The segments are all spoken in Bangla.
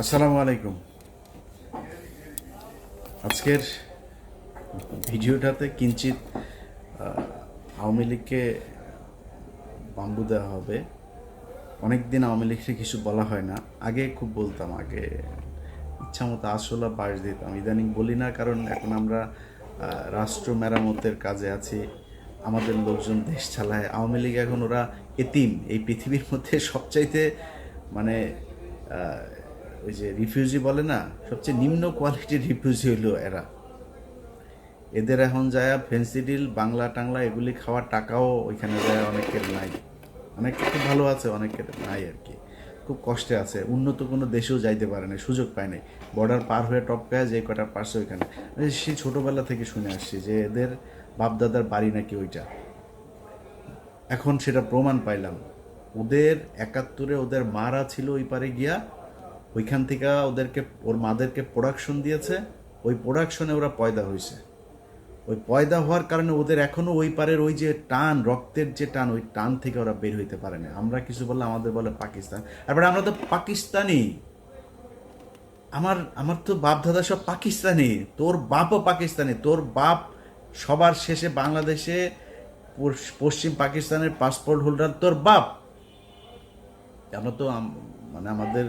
আসসালামু আলাইকুম। আজকের ভিডিওটাতে কিঞ্চিত আওয়ামী লীগকে বাম্বু দেওয়া হবে। অনেক দিন আওয়ামী লীগকে কিছু বলা হয় না। আগে খুব বলতাম, আগে ইচ্ছা মতো আসলা বাস দিতাম। ইদানিং বলি না, কারণ এখন আমরা রাষ্ট্র মেরামতের কাজে আছি, আমাদের লোকজন দেশ চালায়। আওয়ামী লীগ এখন ওরা এতিম। এই পৃথিবীর মধ্যে সবচাইতে মানে ওই যে রিফিউজি বলে না, সবচেয়ে নিম্ন কোয়ালিটির রিফিউজি হইলো এরা। এদের এখন যায় ফেন্সিডিল বাংলা টাংলা এগুলি খাওয়ার টাকাও ওইখানে যায় অনেকের নাই। অনেকে খুব ভালো আছে, অনেকের নাই আর কি, খুব কষ্টে আছে। উন্নত কোনো দেশেও যাইতে পারে না, সুযোগ পায় নাই। বর্ডার পার হয়ে টপকায় যে কটা পারছে ওইখানে। সেই ছোটোবেলা থেকে শুনে আসছি যে এদের বাপদাদার বাড়ি নাকি ওইটা। এখন সেটা প্রমাণ পাইলাম। ওদের ৭১-এ ওদের মারা ছিল ওই পারে গিয়া, ওইখান থেকে ওদেরকে ওর মাদেরকে প্রোডাকশন দিয়েছে। ওই প্রোডাকশনে ওরা পয়দা হয়েছে। ওই পয়দা হওয়ার কারণে ওদের এখনো ওই পারের ওই যে টান, রক্তের যে টান, ওই টান থেকে ওরা বের হইতে পারে না। আমরা কিছু বললে আমাদের বলে পাকিস্তান। তারপরে আমরা তো পাকিস্তানি। আমার আমার তো বাপ দাদা সব পাকিস্তানি। তোর বাপও পাকিস্তানি। তোর বাপ সবার শেষে বাংলাদেশে পশ্চিম পাকিস্তানের পাসপোর্ট হোল্ডার তোর বাপ। আমরা তো মানে আমাদের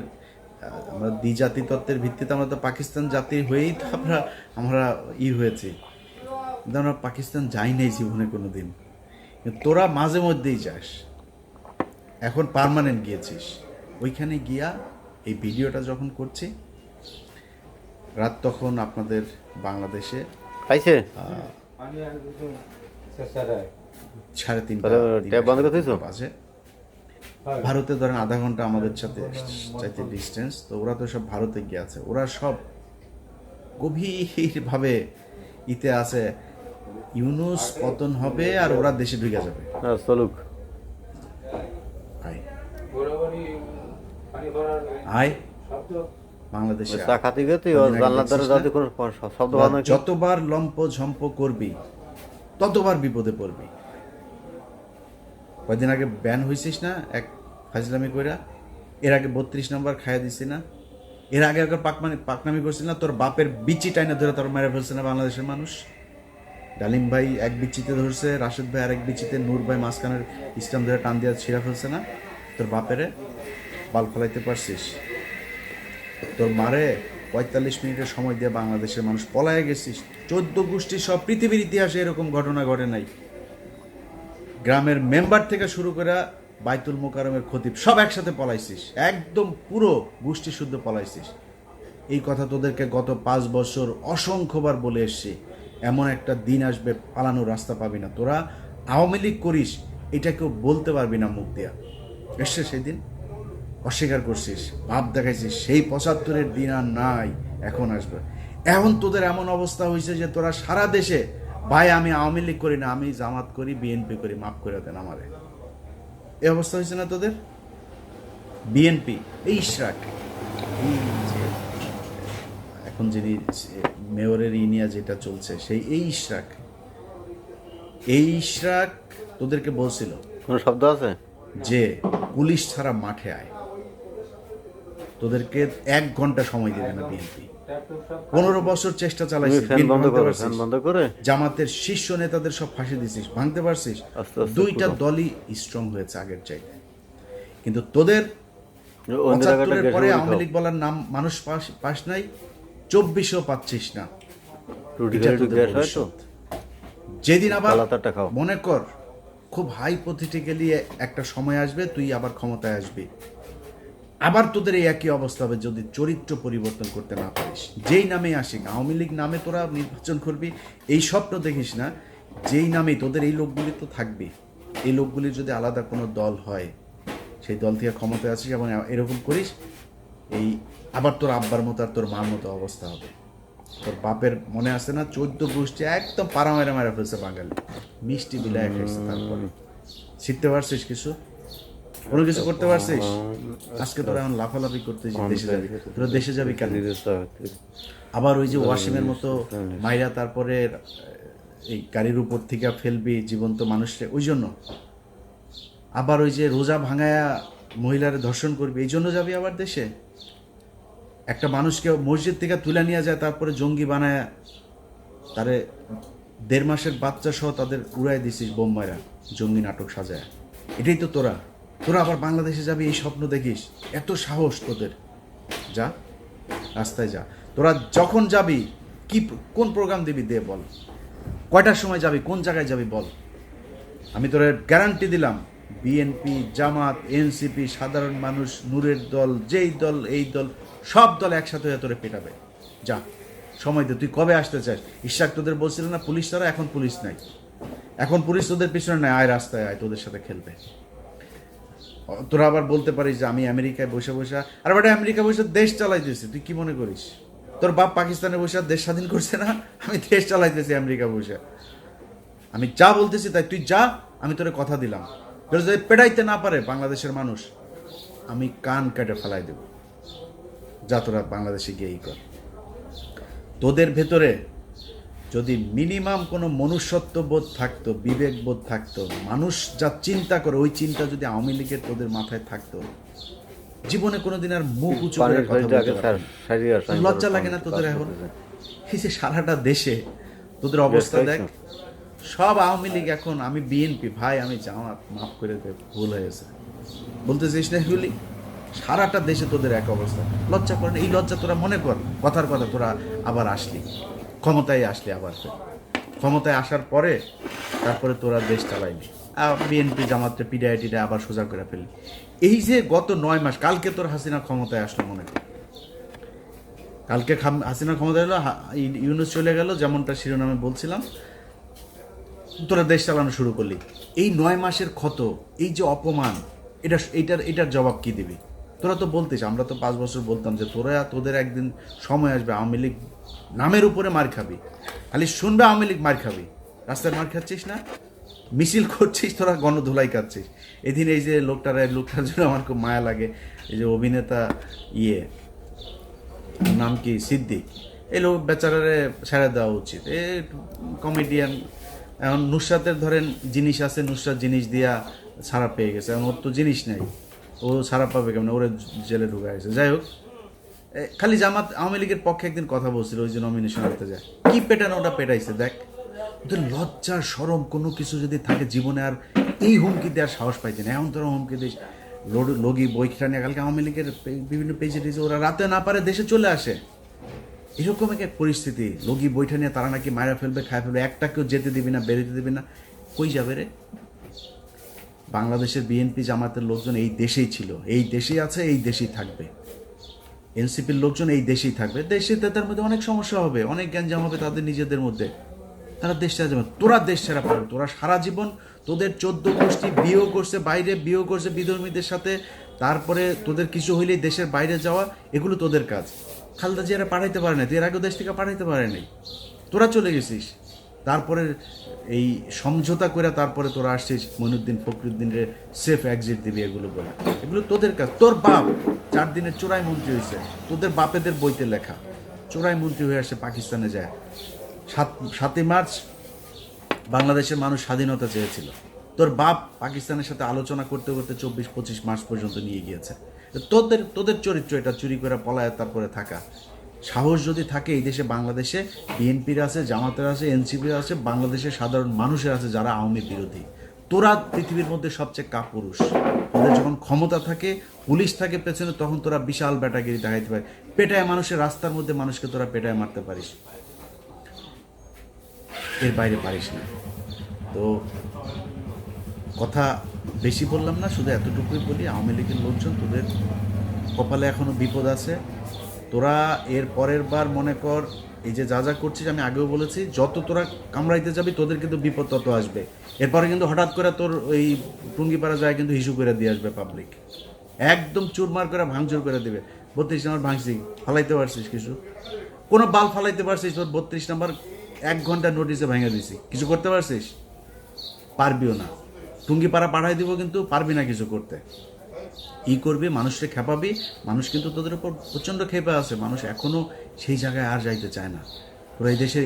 আমরা দ্বিজাতি তত্ত্বের ভিত্তিতে আমরা তো পাকিস্তান জাতি হয়েই তো আমরা আমরা হয়েছি। কিন্তু আমরা পাকিস্তান যাই নাই জীবনে কোনো দিন। তোরা মাঝে মধ্যেই যাস, এখন পার্মানেন্ট গিয়েছিস। ওইখানে গিয়া এই ভিডিওটা যখন করছি, রাত তখন আপনাদের বাংলাদেশে খাইছে 3:30 বাজে। ভারতে ধরেন আধা ঘন্টা আমাদের সাথে চাইতে ডিস্টেন্স। তো ওরা তো সব ভারতে গিয়ে আছে, ওরা সব গভীরভাবে ইতে আছে ইউনুস পতন হবে আর ওরা দেশে ঢুকে যাবে। চলুক আয় আয় বাংলাদেশে চা খাতে গিয়ে তুই জানলার দ্বারা যাতে কোনো শব্দ হয় না। যতবার লম্প ঝম্প করবি ততবার বিপদে পড়বি। কয়দিন আগে ব্যান হয়েছিস না এক ফাজলামি কইরা? এর আগে 32 নম্বর খাইয়া দিছি না? এর আগে একবার পাকনামি করছিল না? তোর বাপের বিচি টাইনা ধরে তোর মেরে ফেলছে না বাংলাদেশের মানুষ? ডালিম ভাই এক বিচিতে ধরছে, রাশেদ ভাই আরেক বিচিতে, নূর ভাই মাঝখানের ইসলাম ধরে টান দিয়া ছিঁড়া ফেলছে না? তোর বাপেরে বাল ফলাইতে পারছিস? তোর মারে 45 মিনিটের সময় দিয়ে বাংলাদেশের মানুষ পলায় গেছিস। 14 গোষ্ঠী সব পৃথিবীর ইতিহাসে এরকম ঘটনা ঘটে নাই। গ্রামের মেম্বার থেকে শুরু করে বাইতুল মোকাররমের খতিব সব একসাথে পলাইছিস, একদম পুরো গোষ্ঠী শুদ্ধ পলাইছিস। এই কথা তোদেরকে গত 5 বছর অসংখ্যবার বলে এসছি। এমন একটা দিন আসবে পালানোর রাস্তা পাবি না। তোরা আওয়ামী লীগ করিস, এটা কেউ বলতে পারবি না মুখ দিয়া। এসছে সেই দিন, অস্বীকার করছিস, ভাব দেখাইছিস। সেই 75-এর দিন আর নাই, এখন আসবে। এখন তোদের এমন অবস্থা হয়েছে যে তোরা সারা দেশে, ভাই আমি আওয়ামী লীগ করি না, আমি জামাত করি, বিএনপি করি, মাফ করে দেন আমারে। এই অবস্থা হয়েছে না তোদের? বিএনপি এই ইশরাক, এই যে এখন যিনি মেয়রের ইনিয়া যেটা চলছে, সেই এই ইশরাক তোদেরকে বলছিল কোনো শব্দ আছে যে পুলিশ ছাড়া মাঠে আয়। তোদেরকে 1 ঘন্টা সময় দেবে না বিএনপি। 15 বছর চেষ্টা চালাইছিস, বন্ধ করে জামাতের শীর্ষ নেতাদের সব ফাঁসি দিছিস, ভাঙতে পারছিস? দুইটা দলই স্ট্রং হয়েছে আগের চাইতে। কিন্তু তোদের 75-এর পরে আওয়ামী লীগ বলার নাম মানুষ পাস নাই, 24-ও পাচ্ছিস না। যেদিন আবার মনে কর খুব হাইপোথেটিক্যালি একটা সময় আসবে, তুই আবার ক্ষমতায় আসবি, আবার তোদের এই একই অবস্থা হবে যদি চরিত্র পরিবর্তন করতে না পারিস। যেই নামে আসিক, আওয়ামী লীগ নামে তোরা নির্বাচন করবি, এই স্বপ্ন দেখিস না। যেই নামে তোদের এই লোকগুলি তো থাকবে। এই লোকগুলির যদি আলাদা কোনো দল হয়, সেই দল থেকে ক্ষমতায় আসিস এবং এরকম করিস, এই আবার তোর আব্বার মতো আর তোর মার মতো অবস্থা হবে। তোর বাপের মনে আছে না, 14 গোষ্ঠী একদম পাড়া মেরা মেরা ফেলছে বাঙালি, মিষ্টি বিলায় খাইছে। তারপরে শিখতে পারছিস কিছু? কোনো কিছু করতে পারছিস? আজকে তোরা এখন লাফালাফি করতে দেশে যাবি। তোরা দেশে যাবি কেন? আবার ওই যে ওয়াসিমের মতো মাইরা তারপরে এই গাড়ির উপর থেকে ফেলবি জীবন্ত মানুষকে, ওই জন্য? আবার ওই যে রোজা ভাঙায়া মহিলার ধর্ষণ করবি, এই জন্য যাবি আবার দেশে? একটা মানুষকে মসজিদ থেকে তুলে নিয়ে যায়, তারপরে জঙ্গি বানায় তারে 1.5 মাসের বাচ্চা সহ তাদের উড়াই দিছিস বোম্বাইরা, জঙ্গি নাটক সাজায়। এটাই তো তোরা আবার বাংলাদেশে যাবি এই স্বপ্ন দেখিস? এত সাহস তোদের? যা, রাস্তায় যা। তোরা যখন যাবি কোন প্রোগ্রাম দিবি দে বল, কয়টার সময় যাবি, কোন জায়গায় যাবি বল। আমি তোর গ্যারান্টি দিলাম, বিএনপি, জামাত, এনসিপি, সাধারণ মানুষ, নূরের দল, যেই দল এই দল, সব দল একসাথে হয়ে তোরে পেটাবে। যা, সময় দে। তুই কবে আসতে চাস? ইশাক তোদের বলছিল না পুলিশ তারা, এখন পুলিশ নাই, এখন পুলিশ তোদের পিছনে নাই, আয় রাস্তায় আয়, তোদের সাথে খেলবে। তোরা আবার বলতে পারিস যে আমি আমেরিকায় বসে বসে, আর বেটা আমেরিকা বসে দেশ চালাইতেছি, তুই কি মনে করিস? তোর বাপ পাকিস্তানে বসে দেশ স্বাধীন করছে না? আমি দেশ চালাইতেছি আমেরিকা বসে। আমি যা বলতেছি তাই, তুই যা, আমি তোরে কথা দিলাম। তোর যদি পেটাইতে না পারে বাংলাদেশের মানুষ, আমি কান কেটে ফেলাই দেব। যা, তোরা বাংলাদেশে গিয়েই কর। তোদের ভেতরে যদি মিনিমাম কোনো মনুষ্যত্ব বোধ থাকতো, বিবেক বোধ থাকতো, মানুষ যা চিন্তা করে ওই চিন্তা যদি আওয়ামী লীগের তোদের মাথায় থাকতো, জীবনে কোনোদিন আর মুখ উঁচু করে কথা বলতে পারতো না। লজ্জা লাগে না তোদের এখন? এই যে সারাটা দেশে তোদের অবস্থা দেখ, সব আওয়ামী লীগ এখন, আমি বিএনপি, ভাই আমি জামাত, মাফ করে দে, ভুল হয়েছে বলতেছিস না এগুলি? সারাটা দেশে তোদের এক অবস্থা, লজ্জা করে না? এই লজ্জা তোরা মনে কর, কথার কথা তোরা আবার আসলি ক্ষমতায়, আসলি আবার ক্ষমতায় আসার পরে তারপরে তোরা দেশ চালাইলি, বিএনপি জামাতটা পিডিআইটিটা আবার সোজা করে ফেললি। এই যে গত 9 মাস, কালকে তোর হাসিনা ক্ষমতায় আসলো, মনে কর কালকে হাসিনা ক্ষমতায় এলো, ইউনূস চলে গেল, যেমনটা শিরোনামে বলছিলাম, তোরা দেশ চালানো শুরু করলি। এই 9 মাসের ক্ষত, এই যে অপমান, এটার জবাব কি দিবি? তোরা তো বলতিস, আমরা তো 5 বছর বলতাম যে তোদের একদিন সময় আসবে আওয়ামী লীগ নামের উপরে মার খাবি, খালি শুনবে আওয়ামী লীগ মার খাবি। রাস্তায় মার খাচ্ছিস না, মিছিল করছিস, তোরা গণধুলাই খাচ্ছিস। এদিন এই যে লোকটার জন্য আমার খুব মায়া লাগে, এই যে অভিনেতা নাম কি, সিদ্দিক, এই লোক বেচারারে ছেড়ে দেওয়া উচিত। এ কমেডিয়ান, এখন নুসরাতের ধরেন জিনিস আছে, নুসরাত জিনিস দিয়া ছাড়া পেয়ে গেছে, এখন ওর তো জিনিস নাই, ও ছাড়া পাবে কেমন, ওরে জেলে ঢুকে গেছে। যাই হোক, খালি জামাত আওয়ামী লীগের পক্ষে একদিন কথা বলছিল, ওই যে নমিনেশন করতে যায়, কি পেটানো ওটা পেটাইছে দেখ। ওদের লজ্জা শরম কোনো কিছু যদি থাকে জীবনে, আর এই হুমকি দেওয়ার সাহস পাইছে না। এখন তোরা হুমকি দিস, লগি বইটা নিয়ে, কালকে আওয়ামী লীগের বিভিন্ন পেজে টেজে ওরা রাতে না পারে দেশে চলে আসে, এরকম এক পরিস্থিতি। লগি বইটা নিয়ে তারা নাকি মারা ফেলবে, খায় ফেলবে, একটা কেউ যেতে দিবি না, বেরোতে দিবি না, কই যাবে রে? বাংলাদেশের বিএনপি জামাতের লোকজন এই দেশেই ছিল, এই দেশেই আছে, এই দেশেই থাকবে। এনসিপির লোকজন এই দেশেই থাকবে। দেশে তাদের মধ্যে অনেক সমস্যা হবে, অনেক গ্যাঞ্জাম হবে তাদের নিজেদের মধ্যে, তারা দেশ ছাড়া যাবে। তোরা দেশ ছাড়া পারবে? তোরা সারা জীবন তোদের 14 গোষ্ঠী বিয়েও করছে, বাইরে বিয়েও করছে বিধর্মীদের সাথে, তারপরে তোদের কিছু হইলেই দেশের বাইরে যাওয়া, এগুলো তোদের কাজ। খালেদা জিয়ারা পাঠাইতে পারে না, তুই এর আগেও দেশ থেকে পাঠাইতে পারে নাই, তোরা চলে গেছিস। তারপরে এই সমঝোতা করে তারপরে তোরা আসছিস মঈনুদ্দিন ফখরুদ্দিনের সেফ এক্সিট দিবি, এগুলো বলে, এগুলো তোদের কাজ। তোর বাপ 4 দিনের চোরাই মন্ত্রী হয়েছে, তোদের বাপেদের বইতে লেখা, চোরাই মন্ত্রী হয়ে আসে পাকিস্তানে যায়। 7ই মার্চ বাংলাদেশের মানুষ স্বাধীনতা চেয়েছিল, তোর বাপ পাকিস্তানের সাথে আলোচনা করতে করতে 24-25 মাস পর্যন্ত নিয়ে গিয়েছে। তোদের চরিত্র এটা, চুরি করে পলায় তারপরে থাকা। সাহস যদি থাকে, এই দেশে বাংলাদেশে বিএনপির আছে, জামাতের আছে, এনসিপির আছে, বাংলাদেশের সাধারণ মানুষের আছে যারা আওয়ামী বিরোধী। তোরা পৃথিবীর মধ্যে সবচেয়ে কাপুরুষ। তোদের যখন ক্ষমতা থাকে, পুলিশ থাকে পেছনে, তখন তোরা বিশাল ব্যাটাগিরি দেখাইতে পারে, পেটায় মানুষের রাস্তার মধ্যে মানুষকে তোরা পেটায় মারতে পারিস, এর বাইরে পারিস না। তো কথা বেশি বললাম না, শুধু এতটুকুই বলি, আওয়ামী লীগের লোকজন তোদের কপালে এখনো বিপদ আছে। তোরা এর পরের বার মনে কর, এই যে যা করছিস, আমি আগেও বলেছি, যত তোরা কামড়াইতে যাবি তোদের কিন্তু বিপদ তত আসবে। এরপরে কিন্তু হঠাৎ করে তোর ওই টুঙ্গিপাড়া যায় কিন্তু হিসু করে দিয়ে আসবে পাবলিক, একদম চুরমার করে ভাঙচুর করে দেবে। 32 নম্বর ভাঙছি, ফালাইতে পারছিস কিছু? কোনো বাল ফালাইতে পারছিস? তোর 32 নম্বর 1 ঘন্টা নোটিসে ভেঙে দিছি, কিছু করতে পারছিস? পারবিও না। টুঙ্গিপাড়া পাঠাই দিব, কিন্তু পারবি না কিছু করতে। করবি, মানুষকে খেপাবি, মানুষ কিন্তু তোদের উপর প্রচণ্ড খেপে আছে, মানুষ এখনও সেই জায়গায় আর যাইতে চায় না। তোরা এই দেশের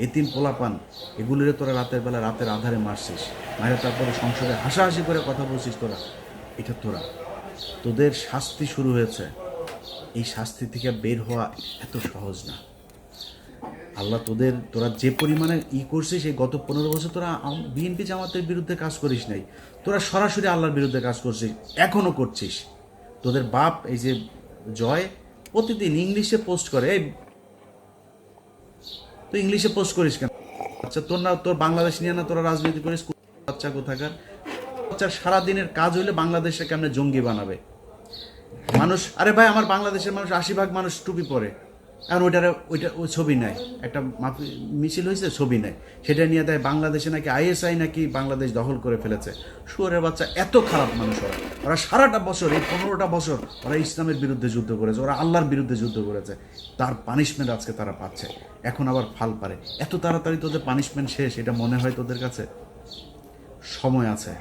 এতিম পোলাপান, এগুলোরে তোরা রাতের বেলা রাতের আধারে মারছিস, মায়েরা তারপরে সংসদে হাসাহাসি করে কথা বলছিস তোরা। এটা তোদের শাস্তি শুরু হয়েছে, এই শাস্তি থেকে বের হওয়া এত সহজ না। আল্লাহ তোরা যে পরিমাণে করছিস, এই গত 15 বছর তোরা বিএনপি জামাতের বিরুদ্ধে কাজ করিস নাই, তোরা সরাসরি আল্লাহর বিরুদ্ধে কাজ করছিস, এখনও করছিস। তোদের বাপ এই যে জয় প্রতিদিন ইংলিশে পোস্ট করে, তুই ইংলিশে পোস্ট করিস কেন? আচ্ছা, তোর বাংলাদেশ নিয়ে না তোরা রাজনীতি করিস? বাচ্চা কোথাকার বাচ্চার সারাদিনের কাজ হইলে বাংলাদেশে কেমনে জঙ্গি বানাবে মানুষ। আরে ভাই, আমার বাংলাদেশের মানুষ 80% মানুষ টুপি পরে, এখন ওই ছবি নাই, একটা মিছিল হয়েছে, ছবি নাই, সেটা নিয়ে দেয় বাংলাদেশে নাকি আইএসআই নাকি বাংলাদেশ দখল করে ফেলেছে। শুয়োরের বাচ্চা, এত খারাপ মানুষ ওরা সারাটা বছর, এই 15টা বছর ওরা ইসলামের বিরুদ্ধে যুদ্ধ করেছে, ওরা আল্লাহর বিরুদ্ধে যুদ্ধ করেছে, তার পানিশমেন্ট আজকে তারা পাচ্ছে। এখন আবার ফাল পারে। এত তাড়াতাড়ি তোদের পানিশমেন্ট শেষ এটা মনে হয় তোদের কাছে? সময় আছে,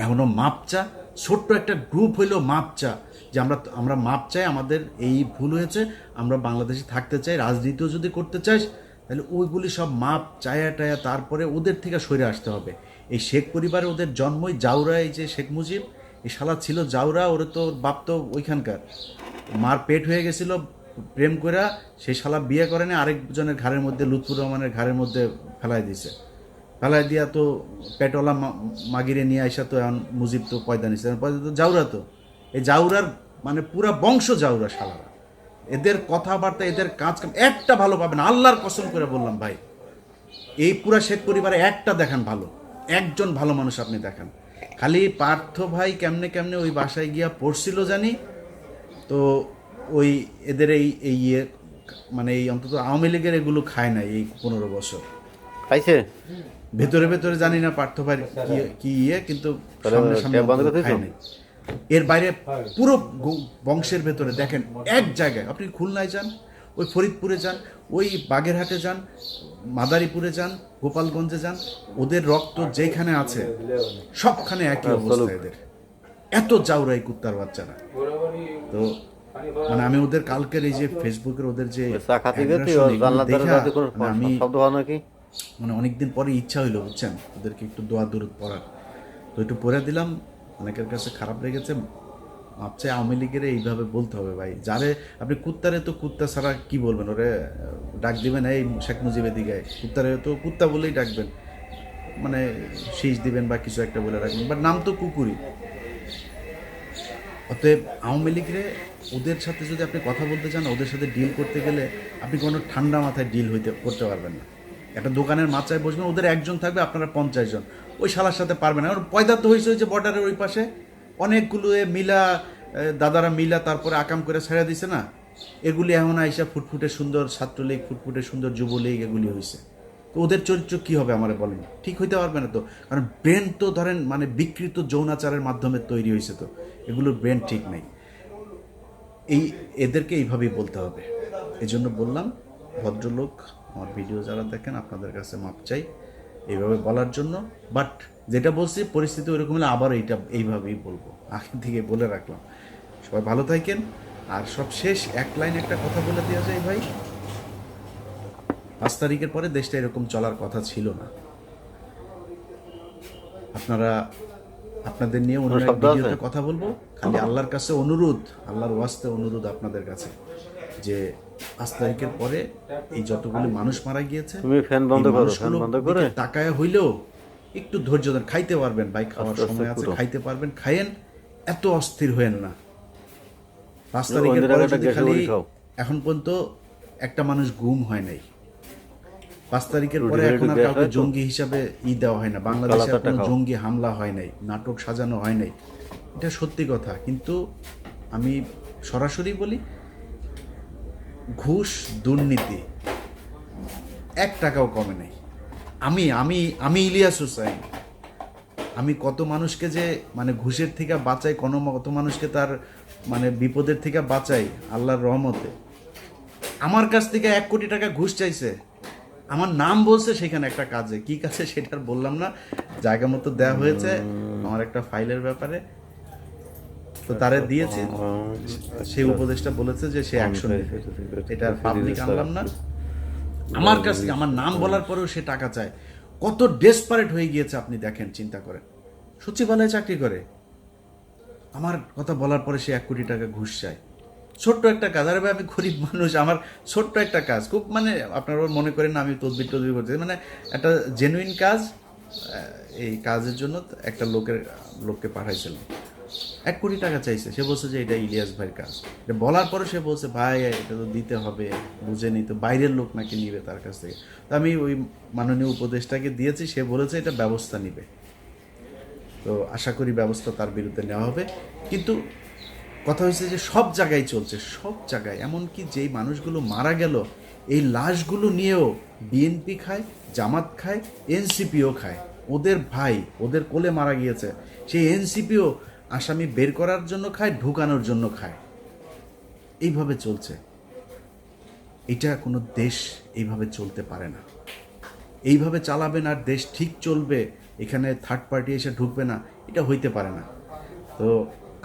এখনো মাপ চা। ছোট্ট একটা গ্রুপ হইলেও মাপ চা, যে আমরা মাপ চাই, আমাদের এই ভুল হয়েছে, আমরা বাংলাদেশে থাকতে চাই, রাজনীতিও যদি করতে চাই তাহলে ওইগুলি সব মাপ চায়া টায়া তারপরে ওদের থেকে সরে আসতে হবে। এই শেখ পরিবারে ওদের জন্মই জাউরা, এই যে শেখ মুজিব, এই শালা ছিল জাউরা, ওর তো বাপ তো ওইখানকার, মার পেট হয়ে গেছিল প্রেম কইরা, সেই শালা বিয়ে করেনি, আরেকজনের ঘাড়ের মধ্যে, লুৎফুর রহমানের ঘাড়ের মধ্যে ফেলাই দিছে, ফেলাই দিয়া তো পেটওয়ালা মাগিরে নিয়ে আসা, তো এখন মুজিব তো পয়দা নিছে, পয়দা তো জাউরা, তো এই জাউরার মানে পুরা বংশ জাউরা শালারা। এদের কথাবার্তা, এদের কাজ কাম একটা ভালো পাবে না, আল্লাহর কসম করে বললাম ভাই। এই পুরা শেখ পরিবারে একটা দেখান ভালো, একজন ভালো মানুষ আপনি দেখান। খালি পার্থ ভাই কেমনে কেমনে ওই বাসায় গিয়া পড়ছিল জানি, তো ওই এদের এই ইয়ে মানে এই অন্তত আওয়ামী লীগের এগুলো খায় নাই এই 15 বছর খাইছে। ভেতরে ভেতরে জানি না পার্থ ভাই কি ইয়ে, কিন্তু সামনে সামনে খায় নাই। এর বাইরে পুরো বংশের ভেতরে দেখেন, এক জায়গায় আপনি খুলনায় যান, ওই ফরিদপুরে যান, ওই বাগেরহাটে যান, মাদারীপুরে যান, গোপালগঞ্জে যান, ওদের রক্ত যেখানে আছে সবখানে একই অবস্থা এদের। এত জাউরাই কুত্তার বাচ্চারা। তো মানে আমি ওদের কালকের এই যে ফেসবুকের ওদের যে আমি মানে অনেকদিন পরে ইচ্ছা হইলো, বুঝছেন, ওদেরকে একটু দোয়া দরুদ পড়ার, তো একটু পড়ে দিলাম। অনেকের কাছে খারাপ লেগেছে, ভাবছে আওয়ামী লীগের এইভাবে বলতে হবে ভাই, যারে আপনি কুত্তারে তো কুত্তা ছাড়া কি বলবেন, ওরে ডাক দিবেন এই শেখ মুজিবের দিকে, কুত্তারে তো কুত্তা বলেই ডাকবেন, মানে শীষ দিবেন বা কিছু একটা বলে রাখবেন, বাট নাম তো কুকুরই। অতএব আওয়ামী লীগরে ওদের সাথে যদি আপনি কথা বলতে চান, ওদের সাথে ডিল করতে গেলে আপনি কোনো ঠান্ডা মাথায় ডিল করতে পারবেন না। একটা দোকানের মাচায় বসবেন, ওদের একজন থাকবে, আপনারা 50 জন, ওই শালার সাথে পারবেন না। ওর পয়দা তো হয়েছে ওই যে বর্ডারের ওই পাশে অনেকগুলো মিলা দাদারা মিলা তারপরে আকাম করে ছেড়ে দিছে না, এগুলি এখন আইসা ফুটফুটে সুন্দর ছাত্রলীগ, ফুটফুটে সুন্দর যুবলীগ, এগুলি হয়েছে। তো ওদের চরিত্র কি হবে আমারে বলেন? ঠিক হইতে পারবে না তো, কারণ ব্রেন তো ধরেন মানে বিকৃত যৌনাচারের মাধ্যমে তৈরি হয়েছে, তো এগুলোর ব্রেন ঠিক নেই। এদেরকে এইভাবেই বলতে হবে। এই জন্য বললাম, ভদ্রলোক আমার ভিডিও যারা দেখেন আপনাদের কাছে মাপ চাই এইভাবে বলার জন্য। বাট যেটা বলছি পরিস্থিতি ওইরকম হলে আবার এইভাবেই বলবো, আগে থেকে বলে রাখলাম। সবাই ভালো থাকেন। আর সব শেষ এক লাইন একটা কথা বলে দেওয়া যায় ভাই, 5 তারিখের পরে দেশটা এরকম চলার কথা ছিল না। আপনাদের নিয়ে অন্য এক ভিডিওতে কথা বলবো। খালি আল্লাহর কাছে অনুরোধ, আল্লাহর ওয়াস্তে অনুরোধ আপনাদের কাছে, যে 5 তারিখের পরে এই যতগুলি মানুষ মারা গিয়েছে, তুমি ফ্যান বন্ধ করো, ফ্যান বন্ধ করে তাকায় হইলেও একটু ধৈর্য ধরে খাইতে পারবেন ভাই, খাওয়ার সময় আছে, খাইতে পারবেন, খাইয়েন, এত অস্থির হয়েন না। 5 তারিখের পরে যদি খালি এখন পর্যন্ত একটা মানুষ গুম হয় নাই, 5 তারিখের পরে এখন আর কাউকে জঙ্গি হিসাবে দেওয়া হয় না, বাংলাদেশে কোনো জঙ্গি হামলা হয় নাই, নাটক সাজানো হয় নাই, এটা সত্যি কথা। কিন্তু আমি সরাসরি বলি, ঘুষ দুর্নীতি 1 টাকাও কমে নাই। আমি আমি আমি ইলিয়াস হুসাইন, আমি কত মানুষকে যে মানে ঘুষের থেকে বাঁচাই, কত মানুষকে তার মানে বিপদের থেকে বাঁচাই আল্লাহর রহমতে। আমার কাছ থেকে 1 কোটি টাকা ঘুষ চাইছে, আমার নাম বলছে সেখানে একটা কাজে, কি কাজে সেটা বললাম না, জায়গা মতো দেওয়া হয়েছে আমার একটা ফাইলের ব্যাপারে, তো তারে দিয়েছি, সেই উপদেশটা বলেছে যে সে অ্যাকশন নেবে, এটা পাবলিক আনলাম না। আমার কাছে আমার নাম বলার পরেও সে টাকা চায়, কত ডেসপারেট হয়ে গিয়েছে আপনি দেখেন, চিন্তা করেন। সচিবালয়ে চাকরি করে, আমার কথা বলার পরে সে 1 কোটি টাকা ঘুষ চায়। ছোট্ট একটা কাজ। আরে ভাই আমি গরিব মানুষ, আমার ছোট্ট একটা কাজ, খুব মানে আপনারা মনে করেন না আমি তদবির টদবির করতে, মানে একটা জেনুইন কাজ। এই কাজের জন্য একটা লোককে পাঠাইছিলাম, 1 কোটি টাকা চাইছে। সে বলছে যে এটা ইলিয়াস ভাইয়ের কাজ। এটা বলার পরে সে বলছে ভাই এটা তো দিতে হবে, বুঝে নি তো, বাইরের লোক নাকি নিবে তার কাছ থেকে। তো আমি ওই মাননীয় উপদেষ্টাকে দিয়েছি, সে বলেছে এটা ব্যবস্থা নিবে। তো আশা করি ব্যবস্থা তার বিরুদ্ধে নেওয়া হবে। কিন্তু কথা হয়েছে যে সব জায়গায় চলছে, সব জায়গায়, এমনকি যেই মানুষগুলো মারা গেল এই লাশগুলো নিয়েও বিএনপি খায়, জামাত খায়, এনসিপিও খায়। ওদের ভাই ওদের কোলে মারা গিয়েছে, সেই এনসিপিও আসামি বের করার জন্য খায়, ঢুকানোর জন্য খায়। এইভাবে চলছে। এটা কোনো দেশ এইভাবে চলতে পারে না। এইভাবে চালাবেন আর দেশ ঠিক চলবে, এখানে থার্ড পার্টি এসে ঢুকবে না, এটা হইতে পারে না। তো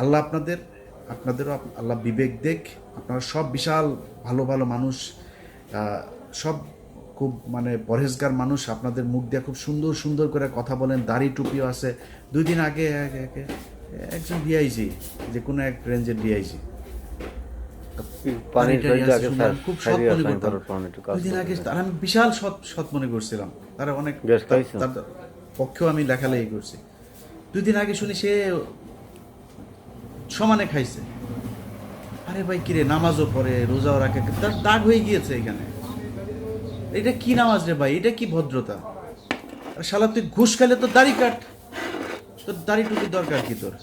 আল্লাহ আপনাদেরও আল্লাহ বিবেক দেখ। আপনারা সব বিশাল ভালো ভালো মানুষ, সব খুব মানে পরহেজগার মানুষ। আপনাদের মুখ দিয়ে খুব সুন্দর সুন্দর করে কথা বলেন, দাড়ি টুপিও আছে। 2 দিন আগে একজন ডিআইজি, যে কোনো এক রেঞ্জের ডিআইজি, খুব সৎ মনে করতাম। 2 দিন আগে তার আমি বিশাল সৎ মনে করছিলাম, তারা অনেক, তার পক্ষেও আমি লেখালেখি করছি। 2 দিন আগে শুনি সে সমানে খাইছে। আরে ভাই কিরে, নামাজও পড়ে, রোজাও রাখে, তার দাগ হয়ে গিয়েছে এখানে। এটা কি নামাজ রে ভাই, এটা কি ভদ্রতা? আর শালা তুই ঘুষ খেলে তো দাড়ি কাট, তোর দাড়ি টুকির দরকার কি তোর?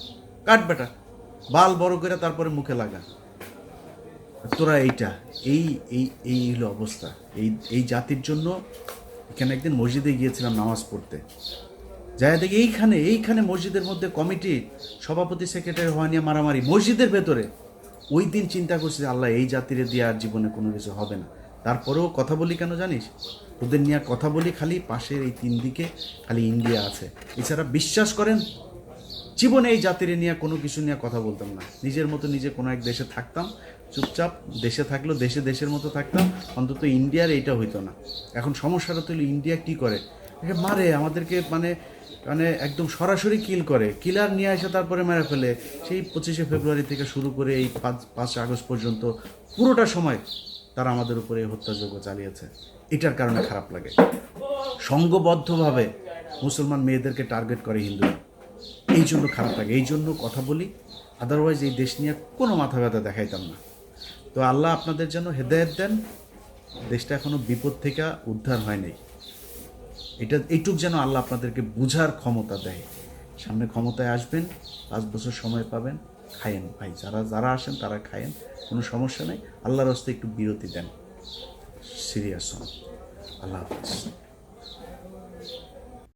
কাট বেটা, বাল বড় করে তারপরে মুখে লাগা। তোরা এইটা এই এই এই হলো অবস্থা। এই জাতির জন্য এখানে একদিন মসজিদে গিয়েছিলাম নামাজ পড়তে, যাই দেখি এইখানে মসজিদের মধ্যে কমিটি সভাপতি সেক্রেটারি হওয়া নিয়ে মারামারি মসজিদের ভেতরে। ওই দিন চিন্তা করছি আল্লাহ এই জাতিরে দিয়ে আর জীবনে কোনো কিছু হবে না। তারপরেও কথা বলি কেন জানিস? ওদের নিয়ে কথা বলি খালি পাশের এই 3 দিকে খালি ইন্ডিয়া আছে, এছাড়া বিশ্বাস করেন জীবনে এই জাতিরে নিয়ে কোনো কিছু নিয়ে কথা বলতাম না। নিজের মতো নিজে কোনো এক দেশে থাকতাম, চুপচাপ দেশে থাকলেও দেশের মতো থাকতাম, অন্তত ইন্ডিয়ার এইটা হইতো না। এখন সমস্যাটা তো ইন্ডিয়া কি করে, মারে আমাদেরকে, মানে মানে একদম সরাসরি কিল করে, কিলার নিয়ে এসে তারপরে মেরে ফেলে। সেই 25শে ফেব্রুয়ারি থেকে শুরু করে এই 5 আগস্ট পর্যন্ত পুরোটা সময় তারা আমাদের উপরে হত্যাযজ্ঞ চালিয়েছে। এটার কারণে খারাপ লাগে। সংঘবদ্ধভাবে মুসলমান মেয়েদেরকে টার্গেট করে হিন্দুরা, এই জন্য খারাপ লাগে, এই জন্য কথা বলি। আদারওয়াইজ এই দেশ নিয়ে কোনো মাথা ব্যথা দেখাইতাম না। তো আল্লাহ আপনাদের যেন হেদায়েত দেন। দেশটা এখনো বিপদ থেকে উদ্ধার হয় নাই, এইটুক যেন আল্লাহ আপনাদেরকে বুঝার ক্ষমতা দেয়। সামনে ক্ষমতায় আসবেন, 5 বছর সময় পাবেন, খায়েন ভাই, যারা আসেন তারা খায়েন, কোনো সমস্যা নেই। আল্লাহর হস্তে একটু বিরতি দেন, সিরিয়াস হন। আল্লাহ হাফেজ।